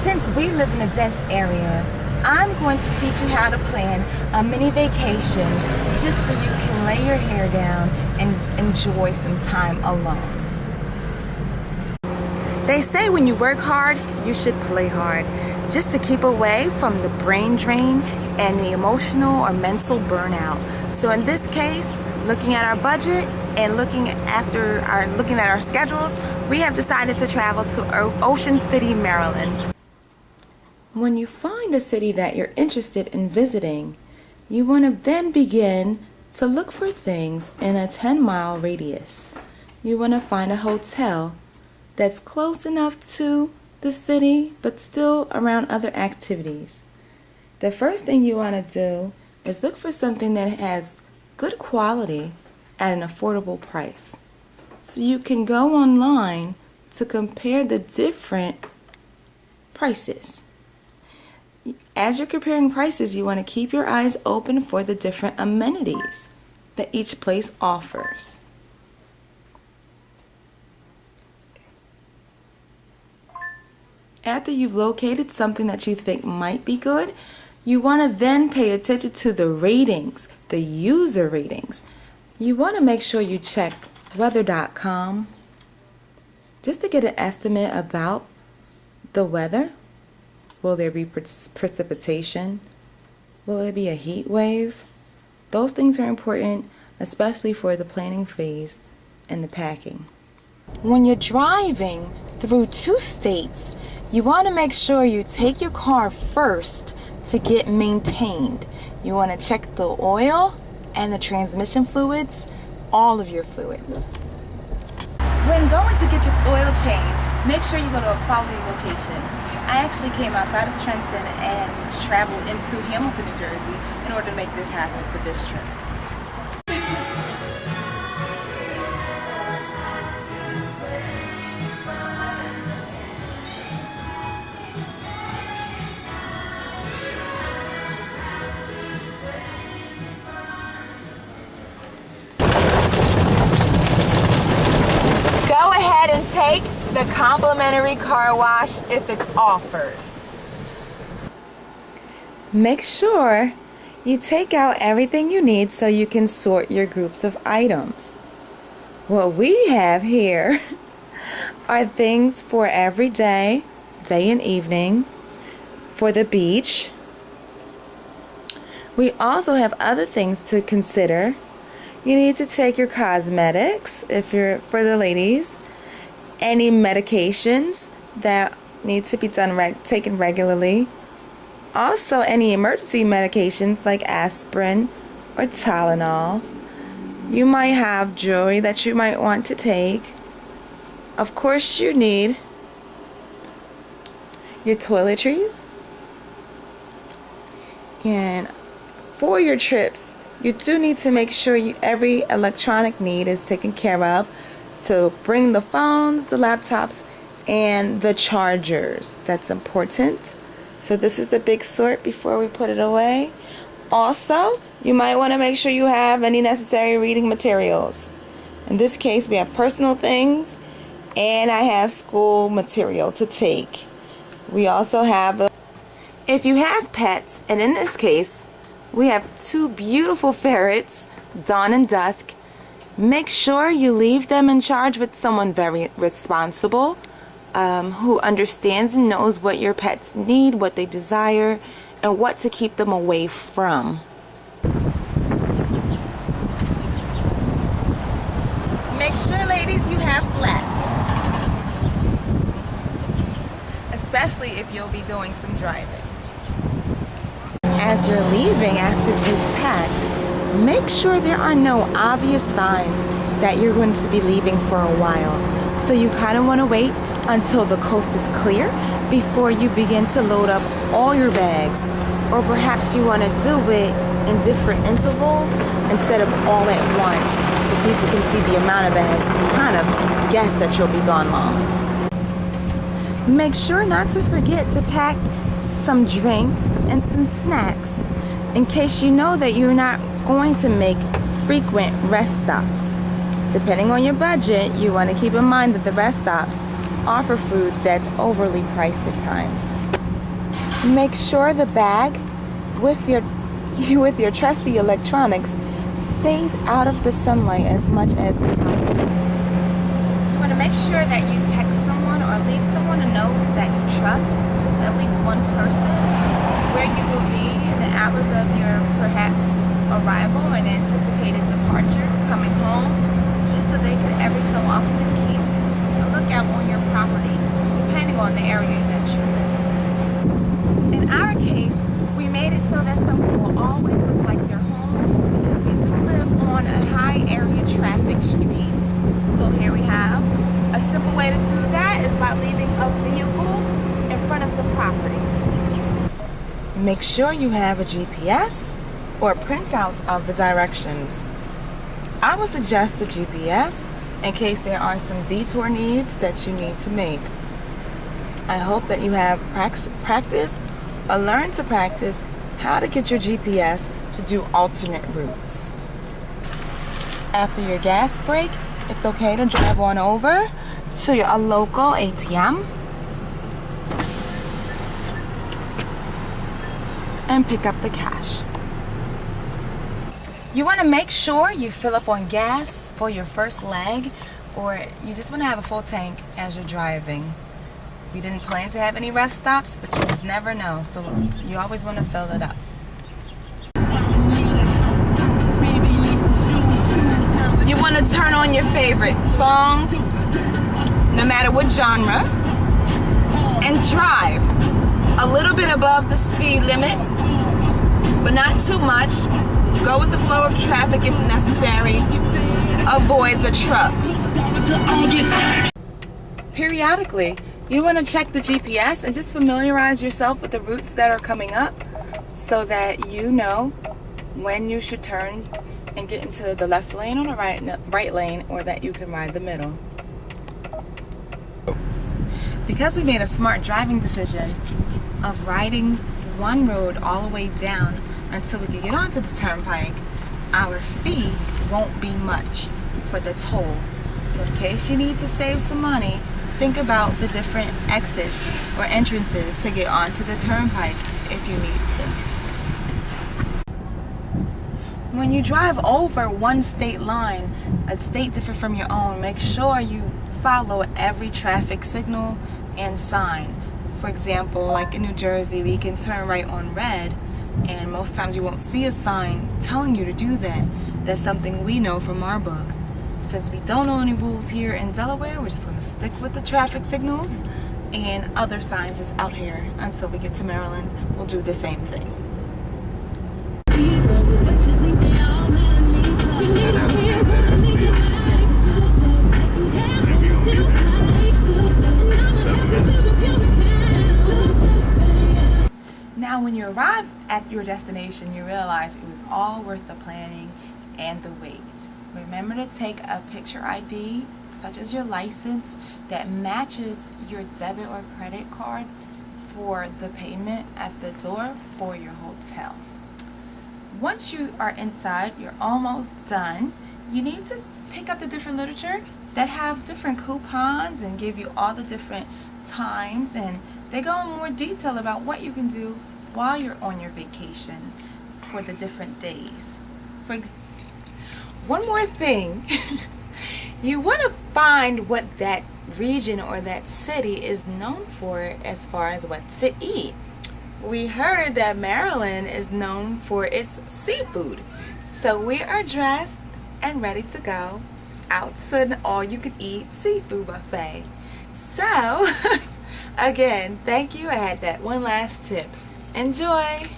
Since we live in a dense area, I'm going to teach you how to plan a mini vacation just so you can lay your hair down and enjoy some time alone. They say when you work hard, you should play hard, just to keep away from the brain drain and the emotional or mental burnout. So in this case, looking at our budget and looking at our schedules, we have decided to travel to Ocean City, Maryland. When you find a city that you're interested in visiting, you want to then begin to look for things in a 10-mile radius. You want to find a hotel that's close enough to the city but still around other activities. The first thing you want to do is look for something that has good quality at an affordable price. So you can go online to compare the different prices. As you're comparing prices, you want to keep your eyes open for the different amenities that each place offers. After you've located something that you think might be good, you want to then pay attention to the ratings, the user ratings. You want to make sure you check weather.com just to get an estimate about the weather. Will there be precipitation? Will there be a heat wave? Those things are important, especially for the planning phase and the packing. When you're driving through 2 states, you want to make sure you take your car first to get maintained. You want to check the oil and the transmission fluids, all of your fluids. When going to get your oil change, make sure you go to a quality location. I actually came outside of Trenton and traveled into Hamilton, New Jersey in order to make this happen for this trip. Go ahead and take the complimentary car wash if it's offered. Make sure you take out everything you need so you can sort your groups of items. What we have here are things for every day, day and evening, for the beach. We also have other things to consider. You need to take your cosmetics if you're for the ladies, any medications that need to be taken regularly, also any emergency medications like aspirin or Tylenol. You might have jewelry that you might want to take. Of course, you need your toiletries, and for your trips you do need to make sure every electronic need is taken care of, to bring the phones, the laptops, and the chargers. That's important. So this is the big sort before we put it away. Also, you might want to make sure you have any necessary reading materials. In this case, we have personal things, and I have school material to take. We also have if you have pets, and in this case, we have 2 beautiful ferrets, Dawn and Dusk. Make sure you leave them in charge with someone very responsible, who understands and knows what your pets need, what they desire, and what to keep them away from. Make sure, ladies, you have flats, especially if you'll be doing some driving. As you're leaving after you've packed, make sure there are no obvious signs that you're going to be leaving for a while. So you kind of want to wait until the coast is clear before you begin to load up all your bags. Or perhaps you want to do it in different intervals instead of all at once, so people can see the amount of bags and kind of guess that you'll be gone long. Make sure not to forget to pack some drinks and some snacks in case you know that you're not going to make frequent rest stops. Depending on your budget, you want to keep in mind that the rest stops offer food that's overly priced at times. Make sure the bag with your trusty electronics stays out of the sunlight as much as possible. You want to make sure that you text someone or leave someone a note that you trust, just at least one person, where you will be in the hours of your perhaps arrival and anticipated departure, coming home, just so they could every so often keep a lookout on your property, depending on the area that you live. In our case, we made it so that someone will always look like they're home because we do live on a high area traffic street. So here we have a simple way to do that is by leaving a vehicle in front of the property. Make sure you have a GPS or a printout of the directions. I would suggest the GPS in case there are some detour needs that you need to make. I hope that you have practiced or learned to practice how to get your GPS to do alternate routes. After your gas break, it's okay to drive on over to a local ATM and pick up the cash. You want to make sure you fill up on gas for your first leg, or you just want to have a full tank as you're driving. You didn't plan to have any rest stops, but you just never know, so you always want to fill it up. You want to turn on your favorite songs, no matter what genre, and drive a little bit above the speed limit, but not too much. Go with the flow of traffic if necessary. Avoid the trucks. Periodically, you want to check the GPS and just familiarize yourself with the routes that are coming up so that you know when you should turn and get into the left lane or the right lane, or that you can ride the middle. Because we made a smart driving decision of riding one road all the way down until we can get onto the turnpike, our fee won't be much for the toll. So in case you need to save some money, think about the different exits or entrances to get onto the turnpike if you need to. When you drive over one state line, a state different from your own, make sure you follow every traffic signal and sign. For example, like in New Jersey, we can turn right on red, and most times you won't see a sign telling you to do that. That's something we know from our book. Since we don't know any rules here in Delaware, we're just going to stick with the traffic signals and other signs that's out here until we get to Maryland. We'll do the same thing. Now, when you arrive at your destination, you realize it was all worth the planning and the wait. Remember to take a picture ID, such as your license, that matches your debit or credit card for the payment at the door for your hotel. Once you are inside, you're almost done. You need to pick up the different literature that have different coupons and give you all the different times, and they go in more detail about what you can do while you're on your vacation for the different days. For example, one more thing, you want to find what that region or that city is known for as far as what to eat. We heard that Maryland is known for its seafood, so we are dressed and ready to go out to an all-you-can-eat seafood buffet. So, again, thank you. I had that one last tip. Enjoy!